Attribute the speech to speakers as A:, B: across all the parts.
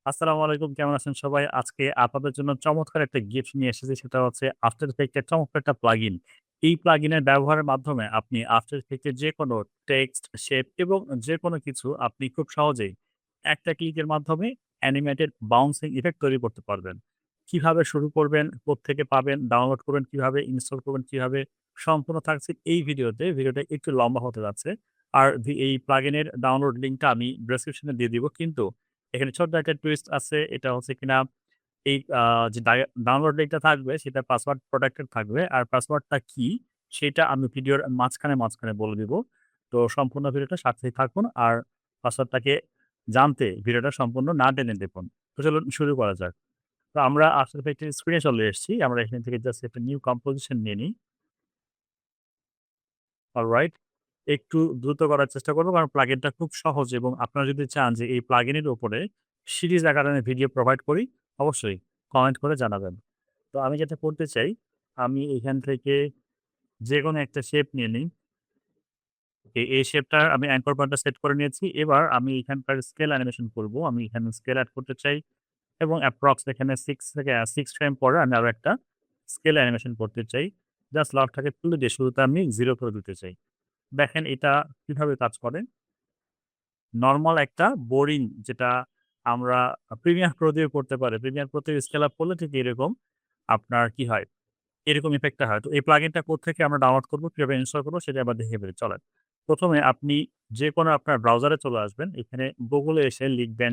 A: আসসালামু আলাইকুম। কেমন আছেন সবাই? আজকে আপনাদের জন্য চমৎকার একটা গিফট নিয়ে এসেছি। সেটা হচ্ছে আফটার ইফেক্ট এর চমৎকার একটা প্লাগইন। এই প্লাগইনের ব্যবহারের মাধ্যমে আপনি আফটার ইফেক্ট এর যেকোনো টেক্সট, শেপ এবং যেকোনো কিছু আপনি খুব সহজেই একটা ক্লিকের মাধ্যমে অ্যানিমেটেড বাউন্সিং ইফেক্ট তৈরি করতে পারবেন। কিভাবে শুরু করবেন, কোত্থেকে পাবেন, ডাউনলোড করবেন কিভাবে, ইনস্টল করবেন কিভাবে, সম্পূর্ণ থাকছে এই ভিডিওতে। ভিডিওটা একটু লম্বা হতে যাচ্ছে। আর এই প্লাগইনের ডাউনলোড লিঙ্কটা আমি ডেসক্রিপশনে দিয়ে দিব। কিন্তু এখানে ছোট্ট একটা টুইস্ট আছে। এটা হচ্ছে কিনা এই যে ডাউনলোড লিঙ্কটা থাকবে সেটা পাসওয়ার্ড প্রটেক্টেড থাকবে। আর পাসওয়ার্ডটা কি সেটা আমি ভিডিওর মাঝখানে বলে দিব। তো সম্পূর্ণ ভিডিওটা সাথেই থাকুন। আর পাসওয়ার্ডটাকে জানতে ভিডিওটা সম্পূর্ণ না টেনে দেখুন। তো চলুন শুরু করা যাক। তো আমরা আফটার ইফেক্টের স্ক্রিনে চলে এসেছি। আমরা এখান থেকে জাস্ট একটা নিউ কম্পোজিশন নিয়ে নিই। অলরাইট। একটু দ্রুত করার চেষ্টা করব কারণ প্লাগইনটা খুব সহজ এবং আপনারা যদি চান যে এই প্লাগইনের উপরে সিরিজ আকারে আমি ভিডিও প্রোভাইড করি, অবশ্যই কমেন্ট করে জানাবেন। তো আমি যেটা করতে চাই, আমি এখান থেকে যেকোনো একটা শেপ নিয়ে নিই। এই শেপটার আমি অ্যাঙ্কর পয়েন্টটা সেট করে নিয়েছি। এবার আমি এখানকার স্কেল অ্যানিমেশন করব। আমি এখানে স্কেল এড করতে চাই এবং অ্যাপ্রক্স এখানে 6 থেকে 6 ফ্রেম পরে আমি আরো একটা স্কেল অ্যানিমেশন করতে চাই। জাস্ট লাভটাকে তুলে দিয়ে শুরুতে আমি 0 করে দিতে চাই। দেখেন এটা কিভাবে কাজ করে। নরমাল একটা বোরিং যেটা আমরা প্রিমিয়ার প্রো দিয়েও করতে পারি। প্রিমিয়ার প্রো তে স্কেল আপ করলে ঠিক এরকম আপনার কি হয়? এরকম ইফেক্টটা হয়। তো এই প্লাগইনটা কোত্থেকে আমরা ডাউনলোড করব, কিভাবে ইনস্টল করব সেটা আবার দেখিয়ে ফেলি। চলেন। ১ম এ আপনি যেকোনো আপনার ব্রাউজারে চলে আসবেন। এখানে গুগলে এসে লিখবেন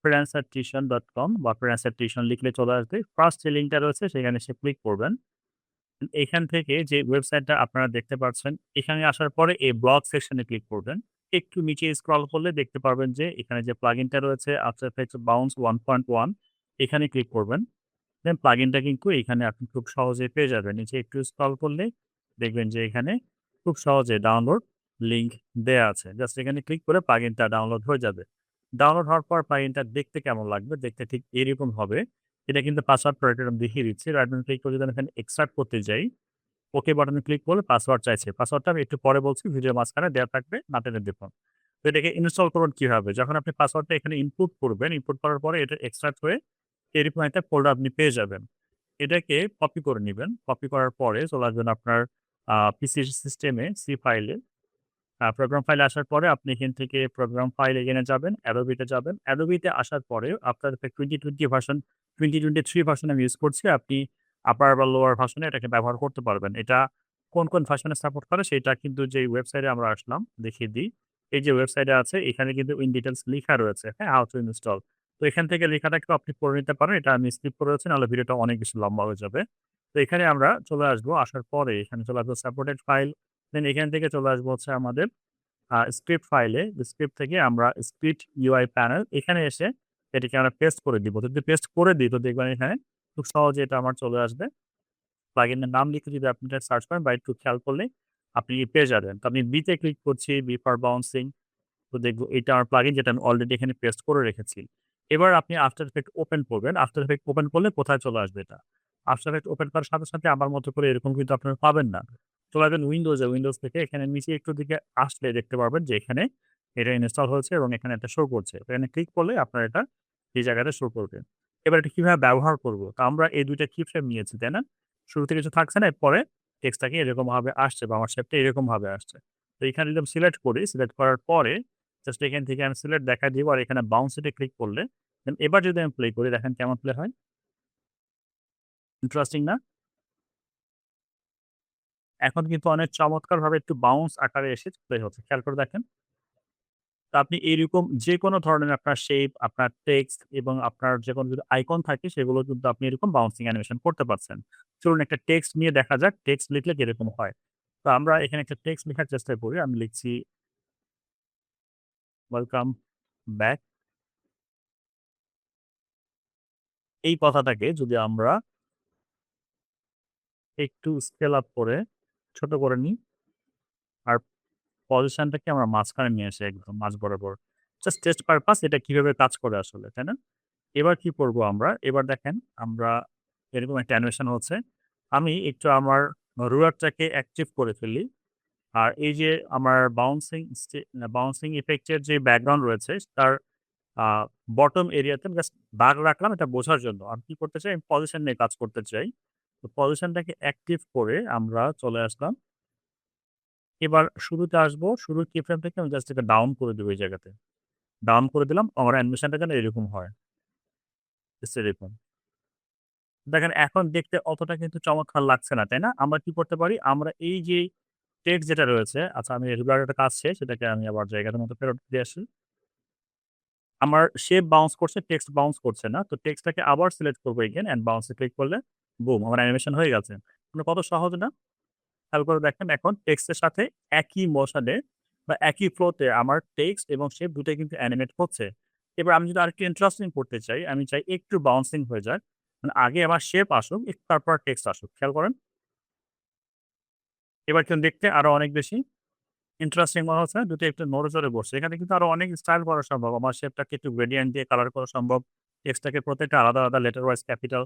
A: freelancertuition.com বা freelancer tuition লিখলে চলে আসবে। ফার্স্ট যে লিঙ্কটা রয়েছে সেখানে এসে ক্লিক করবেন। এখান থেকে যে ওয়েবসাইটটা আপনারা দেখতে পাচ্ছেন, এখানে আসার পরে এই ব্লগ সেকশন এ ক্লিক করবেন। একটু নিচে স্ক্রল করলে দেখতে পারবেন যে এখানে যে প্লাগইনটা রয়েছে আফটার ইফেক্টস বাউন্স 1.1 এখানে ক্লিক করবেন। দেন প্লাগইনটা কিন্তু এখানে আপনি খুব সহজেই পেয়ে যাবেন। নিচে একটু স্ক্রল করলে দেখবেন যে এখানে খুব সহজে ডাউনলোড লিঙ্ক দেয়া আছে। জাস্ট এখানে ক্লিক করে প্লাগইনটা ডাউনলোড হয়ে যাবে। ডাউনলোড হওয়ার পর প্লাগইনটা দেখতে কেমন লাগবে? দেখতে ঠিক এরকম হবে। এটা কিন্তু পাসওয়ার্ড প্রটেক্টেড আমি দেখিয়ে দিচ্ছি। রাইট বাটন ক্লিক করে যদি আমি এখানে এক্সট্রাক্ট করতে যাই, ওকে বাটনে ক্লিক করলে পাসওয়ার্ড চাইছে। পাসওয়ার্ডটা আমি একটু পরে বলছি, ভিডিওর মাঝখানে দেয়া থাকবে, না টেনে দেখুন। তো এটাকে ইনস্টল করুন কিভাবে? যখন আপনি পাসওয়ার্ডটা এখানে ইনপুট করবেন, ইনপুট করার পরে এটা এক্সট্রাক্ট হয়ে এরকম একটা ফোল্ডার আপনি পেয়ে যাবেন। এটাকে কপি করে নিবেন। কপি করার পরে চলে আসবেন আপনার পিসি সিস্টেমে সি ফাইলে। প্রোগ্রাম ফাইলে আসার পরে আপনি এখান থেকে প্রোগ্রাম ফাইল এখানে যাবেন, Adobe তে যাবেন। Adobe তে আসার পরে আপনার 2020 ভার্সন 2023 ভার্সন আমি ইউজ করছি। আপনি আপার বা লোয়ার ভার্সনে এটাকে ব্যবহার করতে পারবেন। এটা কোন ভার্সনে সাপোর্ট করে সেটা কিন্তু যেই ওয়েবসাইটে আমরা আসলাম দেখিয়ে দিই। এই যে ওয়েবসাইটে আছে এখানে কিন্তু ইন ডিটেইলস লিখা রয়েছে, হ্যাঁ? How to install. তো এখান থেকে লেখাটা একটু আপনি পড়ে নিতে পারেন। এটা আমি স্কিপ করেছি নাহলে ভিডিওটা অনেক বেশি লম্বা হয়ে যাবে। তো এখানে আমরা চলে আসবো। আসার পরে এখানে চলে আসবো সাপোর্টেড ফাইল। দেন এখান থেকে চলে আসবো হচ্ছে আমাদের স্ক্রিপ্ট ফাইলে, স্ক্রিপ্ট থেকে আমরা স্ক্রিপ্ট ইউআই প্যানেল এখানে এসে এটিকে আমরা পেস্ট করে দিব। যদি পেস্ট করে দিই তো দেখবেন এখানে খুব সহজে এটা আমার চলে আসবে। প্লাগইনের নাম লিখে যদি আপনি এটা সার্চ করেন বা একটু খেয়াল করলে আপনি পেয়ে যাবেন। তো আমি বি তে ক্লিক করছি, বি ফর বাউন্সিং। তো দেখব এটা আমার প্লাগইন যেটা আমি অলরেডি এখানে পেস্ট করে রেখেছি। এবার আপনি আফটার ইফেক্ট ওপেন করবেন। আফটার ইফেক্ট ওপেন করলে কোথায় চলে আসবে এটা? আফটার ইফেক্ট ওপেন করার সাথে আমার মতো করে এরকম কিন্তু আপনারা পাবেন না। চলে আসবেন উইন্ডোজে, উইন্ডোজ থেকে এখানে নিচে একটু দিকে আসলে দেখতে পারবেন যে এখানে এটা ইনস্টল হয়েছে এবং এখানে এটা শো করছে। এখানে ক্লিক করলে আপনার এটা এই জায়গাতে শো করবে। এবার এটা কিভাবে ব্যবহার করব? তো আমরা এই ২ টা কি ফ্রেম নিয়েছি, তাই না? শুরুতে কিছু থাকছে না, এরপরে টেক্সটটাকে এরকমভাবে আসছে বা আমার শেপটা এরকমভাবে আসছে। তো এখানে যদি আমি সিলেক্ট করি, সিলেক্ট করার পরে জাস্ট এখান থেকে আমি সিলেক্ট দেখায় দিব আর এখানে বাউন্স এ ক্লিক করলে দেন এবার যদি আমি প্লে করি দেখেন কেমন প্লে হয়। ইন্টারেস্টিং না? এখন কিন্তু অনেক চমৎকারভাবে একটু বাউন্স আকারে এসে প্লে হচ্ছে। খেয়াল করে দেখেন। তো আপনি এইরকম যেকোনো ধরনের আপনার শেপ, আপনার টেক্সট এবং আপনার যেকোনো যদি আইকন থাকে সেগুলো কিন্তু আপনি এরকম বাউন্সিং অ্যানিমেশন করতে পারছেন। চলুন একটা টেক্সট নিয়ে দেখা যাক টেক্সট লিখলে কিরকম হয়। তো আমরা এখানে একটা টেক্সট লেখার চেষ্টা করি। আমি লিখছি ওয়েলকাম ব্যাক। এই কথাটাকে যদি আমরা একটু স্কেল আপ করে ছোট করে নিই আর পজিশনটাকে আমরা মাঝখানে নিয়ে আসি একদম মাঝ বরাবর। জাস্ট টেস্ট পারপাস এটা কিভাবে কাজ করে আসলে, তাই না? এবার কি করব আমরা? এবার দেখেন আমরা এরকম একটা অ্যানিমেশন হচ্ছে। আমি একটু আমার রুলারটাকে অ্যাক্টিভ করে ফেলি। আর এই যে আমার বাউন্সিং ইফেক্ট এর যে ব্যাকগ্রাউন্ড রয়েছে তার আ বটম এরিয়াতে জাস্ট দাগ রাখলাম এটা বোঝার জন্য। আমি কি করতে চাই? আমি পজিশন নিয়ে কাজ করতে চাই। তো পজিশনটাকে অ্যাক্টিভ করে আমরা চলে আসলাম। এবার শুরুতে আসবো। শুরুর কিফ্রেম থেকে আমি জাস্ট এটা ডাউন করে দেব এই জায়গাতে। ডাউন করে দিলাম। আমার অ্যানিমেশনটা যেন এরকম হয়। জাস্ট এরকম। দেখেন এখন দেখতে অতটা কিন্তু চমৎকার লাগছে না, তাই না? আমরা কি করতে পারি? আমরা এই যে টেক্সট যেটা রয়েছে, আচ্ছা আমি রেগুলার একটা কাজ শেষ, সেটাকে আমি আবার জায়গাটার মতো ফেরত দিয়ে আসি। আমার শেপ বাউন্স করছে, টেক্সট বাউন্স করছে না। তো টেক্সটটাকে আবার সিলেক্ট করব again and bounce A click করলে বুম! আমার অ্যানিমেশন হয়ে গেছে। মানে কত সহজ না? খেয়াল করে দেখেন এখন টেক্সটের সাথে একই মোশনে বা একই ফ্লো তে আমার টেক্সট এবং শেপ দুটাই কিন্তু অ্যানিমেট হচ্ছে। এবার আমি যদি আরেকটু ইন্টারেস্টিং করতে চাই, আমি চাই একটু বাউন্সিং হয়ে যাক। মানে আগে আমার শেপ আসুক, একটু তারপর টেক্সট আসুক। খেয়াল করেন। এবার কিন্তু দেখতে আরো অনেক বেশি ইন্টারেস্টিং মনে হচ্ছে না? দুটো একটু নড়ে-চড়ে বসছে। এখানে কিন্তু আরো অনেক স্টাইল করা সম্ভব। আমার শেপটাকে একটু গ্রেডিয়েন্ট দিয়ে কালার করা সম্ভব। টেক্সটটাকে প্রত্যেকটা আলাদা, আলাদা লেটার ওয়াইজ ক্যাপিটাল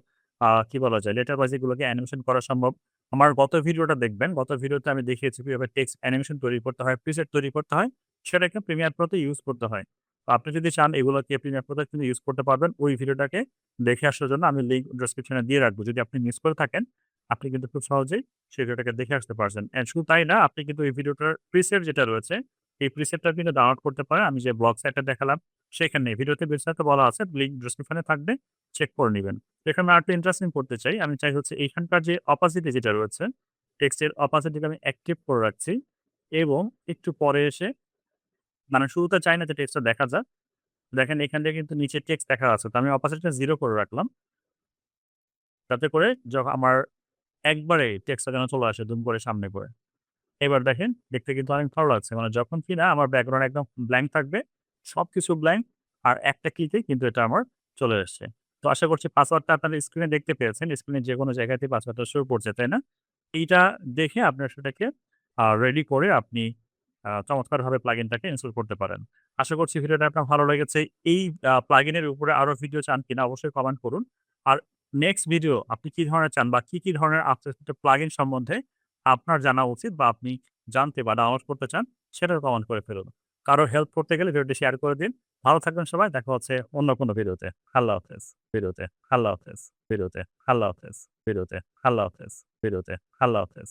A: কি বলা যায়? লেটার ওয়াইজ এগুলোকে অ্যানিমেশন করা সম্ভব। আমার গত ভিডিওটা দেখবেন। গত ভিডিওতে আমি দেখিয়েছি কিভাবে টেক্সট অ্যানিমেশন তৈরি করতে হয়, প্রিসেট তৈরি করতে হয়। সেটাকে প্রিমিয়ার প্রোতে ইউজ করতে হয়। তো আপনি যদি চান এগুলোকে প্রিমিয়ার প্রোতে কিন্তু ইউজ করতে পারবেন। ওই ভিডিওটাকে দেখে আসার জন্য আমি লিঙ্ক ডেসক্রিপশনে দিয়ে রাখবো। যদি আপনি মিস করে থাকেন, আপনি কিন্তু খুব সহজেই সেই ভিডিওটাকে দেখে আসতে পারছেন। অ্যান্ড শুধু তাই না, আপনি কিন্তু এই ভিডিওটার প্রিসেট যেটা রয়েছে, এই প্রিসেটটা কিন্তু ডাউনলোড করতে পারেন। আমি যে ব্লগ সাইটটা দেখালাম সেখানে ভিডিওতে বিস্তারিত বলা আছে। লিঙ্ক ডেসক্রিপশনে থাকবে, চেক করে নিবেন। তো এখানে আমি আরেকটু ইন্টারেস্টিং করতে চাই। আমি চাই হচ্ছে এইখানকার যে অপাসিটি যেটা রয়েছে, টেক্সটের অপাসিটিকে আমি অ্যাক্টিভ করে রাখছি এবং একটু পরে এসে মানে শুরুতে চাই না যে টেক্সটটা দেখা যাক। দেখেন এখান থেকে কিন্তু নিচে টেক্সট দেখা যাচ্ছে। তো আমি অপাসিটিটা 0 করে রাখলাম। যাতে করে আমার একবারে টেক্সটটা যেন চলে আসে দুম করে সামনে করে। এবার দেখেন দেখতে কিন্তু অনেক ভালো লাগছে। মানে যখন কিনা আমার ব্যাকগ্রাউন্ড একদম ব্ল্যাংক থাকবে, সবকিছু ব্ল্যাংক আর একটা ক্লিকেই কিন্তু এটা আমার চলে এসছে। তো আশা করছি পাসওয়ার্ডটা আপনারা স্ক্রিনে দেখতে পেয়েছেন। স্ক্রিনের যেকোনো জায়গাতেই পাসওয়ার্ডটা শো করছে, তাই না? এইটা দেখে আপনার সেটাকে রেডি করে আপনি চমৎকারভাবে প্লাগইনটাকে ইনস্টল করতে পারেন। আশা করছি ভিডিওটা আপনার ভালো লেগেছে। এই প্লাগইনের উপরে আরো ভিডিও চান কিনা অবশ্যই কমেন্ট করুন। আর নেক্সট ভিডিও আপনি কি ধরনের চান বা কি ধরনের আফটার এফেক্ট প্লাগইন সম্বন্ধে আপনার জানা উচিত বা আপনি জানতে বা ডাউনলোড করতে চান সেটাও কমেন্ট করে ফেলুন। কারো হেল্প করতে গেলে ভিডিওটি শেয়ার করে দিন। ভালো থাকবেন সবাই। দেখা হচ্ছে অন্য কোনো ভিডিওতে। আল্লাহ হাফেজ। ভিডিওতে। আল্লাহ হাফেজ। ভিডিওতে। আল্লাহ হাফেজ। ভিডিওতে। আল্লাহ হাফেজ। ভিডিওতে। আল্লাহ হাফেজ।